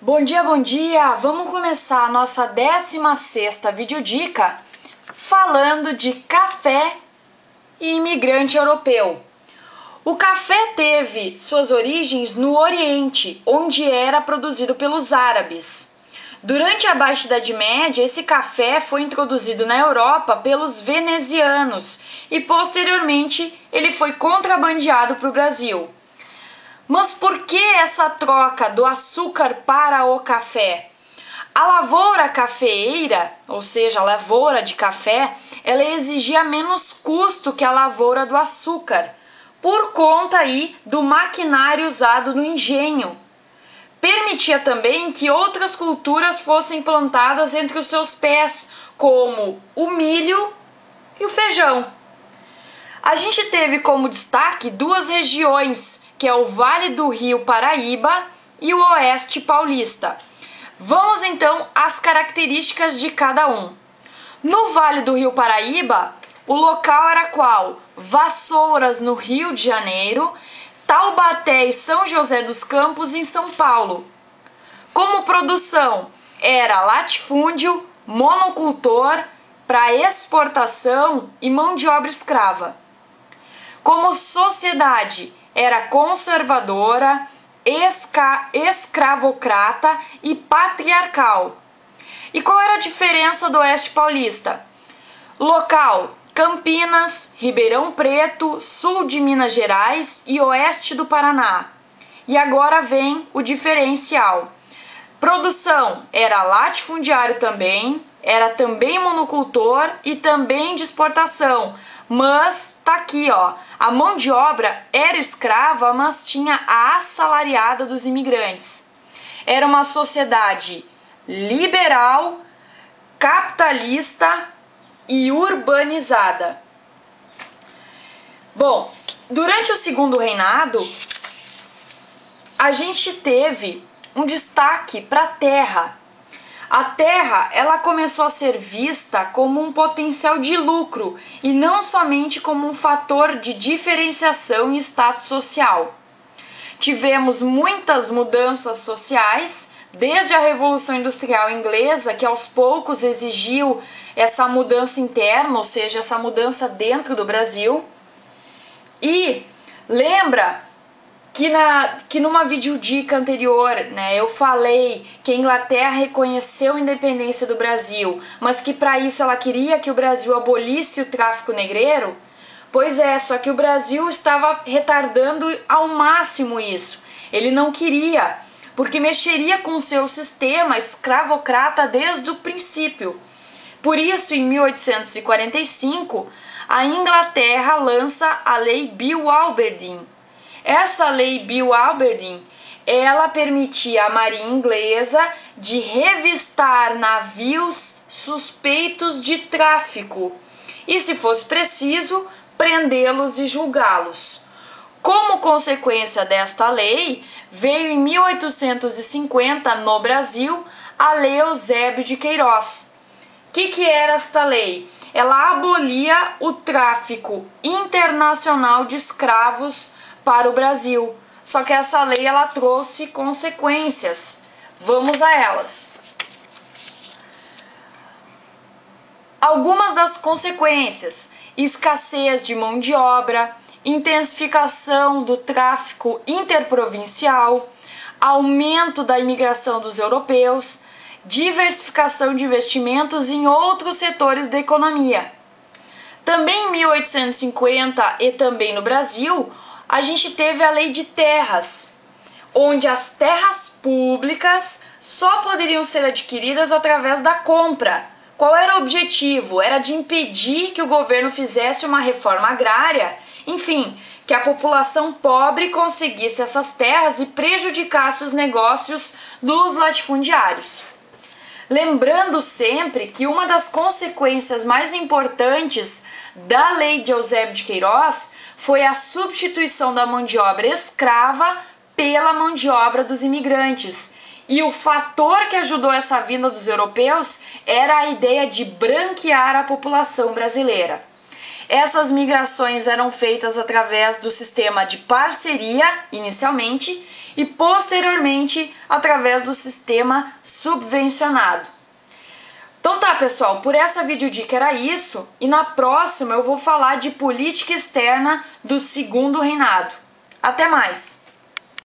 Bom dia, bom dia! Vamos começar a nossa 16ª videodica falando de café e imigrante europeu. O café teve suas origens no Oriente, onde era produzido pelos árabes. Durante a Baixa Idade Média, esse café foi introduzido na Europa pelos venezianos e posteriormente ele foi contrabandeado para o Brasil. Mas por que essa troca do açúcar para o café? A lavoura cafeeira, ou seja, a lavoura de café, ela exigia menos custo que a lavoura do açúcar, por conta aí do maquinário usado no engenho. Permitia também que outras culturas fossem plantadas entre os seus pés, como o milho e o feijão. A gente teve como destaque duas regiões, que é o Vale do Rio Paraíba e o Oeste Paulista. Vamos então às características de cada um. No Vale do Rio Paraíba, o local era qual? Vassouras no Rio de Janeiro, Taubaté e São José dos Campos em São Paulo. Como produção, era latifúndio, monocultor, para exportação e mão de obra escrava. Como sociedade, era conservadora, escravocrata e patriarcal. E qual era a diferença do Oeste Paulista? Local: Campinas, Ribeirão Preto, sul de Minas Gerais e oeste do Paraná. E agora vem o diferencial. Produção: era latifundiário também, era também monocultor e também de exportação. Mas tá aqui, ó, a mão de obra era escrava, mas tinha a assalariada dos imigrantes. Era uma sociedade liberal, capitalista e urbanizada. Bom, durante o segundo reinado, a gente teve um destaque para a terra. A terra, ela começou a ser vista como um potencial de lucro e não somente como um fator de diferenciação e status social. Tivemos muitas mudanças sociais, desde a Revolução Industrial Inglesa, que aos poucos exigiu essa mudança interna, ou seja, essa mudança dentro do Brasil. E lembra que numa videodica anterior, eu falei que a Inglaterra reconheceu a independência do Brasil, mas que para isso ela queria que o Brasil abolisse o tráfico negreiro? Pois é, só que o Brasil estava retardando ao máximo isso. Ele não queria, porque mexeria com o seu sistema escravocrata desde o princípio. Por isso, em 1845, a Inglaterra lança a Lei Bill-Aberdeen. Essa Lei Bill-Aberdeen, ela permitia à Marinha Inglesa de revistar navios suspeitos de tráfico e, se fosse preciso, prendê-los e julgá-los. Como consequência desta lei, veio em 1850 no Brasil a Lei Eusébio de Queiroz. O que era esta lei? Ela abolia o tráfico internacional de escravos para o Brasil. Só que essa lei ela trouxe consequências. Vamos a elas. Algumas das consequências: escassez de mão de obra, intensificação do tráfico interprovincial, aumento da imigração dos europeus, diversificação de investimentos em outros setores da economia. Também em 1850 e também no Brasil, a gente teve a Lei de Terras, onde as terras públicas só poderiam ser adquiridas através da compra. Qual era o objetivo? Era de impedir que o governo fizesse uma reforma agrária, enfim, que a população pobre conseguisse essas terras e prejudicasse os negócios dos latifundiários. Lembrando sempre que uma das consequências mais importantes da Lei de Eusébio de Queiroz foi a substituição da mão de obra escrava pela mão de obra dos imigrantes. E o fator que ajudou essa vinda dos europeus era a ideia de branquear a população brasileira. Essas migrações eram feitas através do sistema de parceria, inicialmente, e posteriormente através do sistema subvencionado. Então tá, pessoal, por essa videodica era isso, e na próxima eu vou falar de política externa do Segundo Reinado. Até mais!